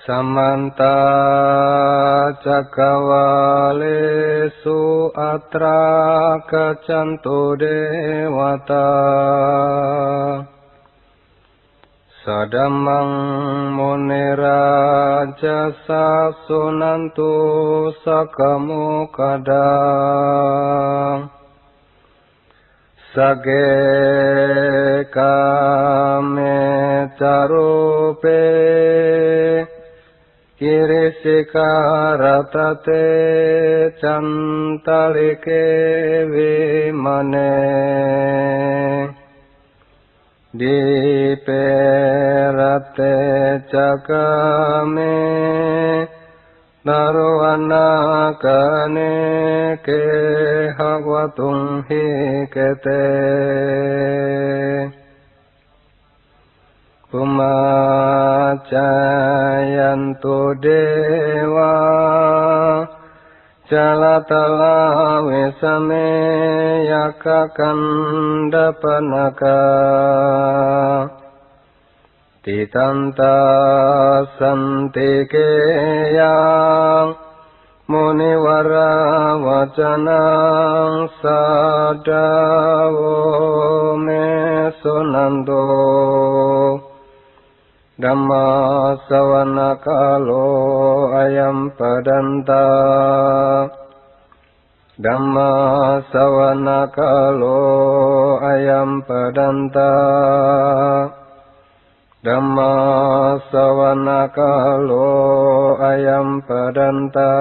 Samanta Cakawalesu Atra Kacantu Dewata Sadamang Muniraja Sasunantu Sakamukada Sage Kame Carupe Kirisika-ratate cantalike vimane Diperate cakame naruanakane ke hagwatung hikete Pumacayantu dewa Calatala wisame yakakandapanaka Titanta santikeyang Muniwara wacanang sadawo mesunando Dhamma sawana kalo ayam padanta Dhamma sawana kalo ayam padanta Dhamma sawana kalo ayam padanta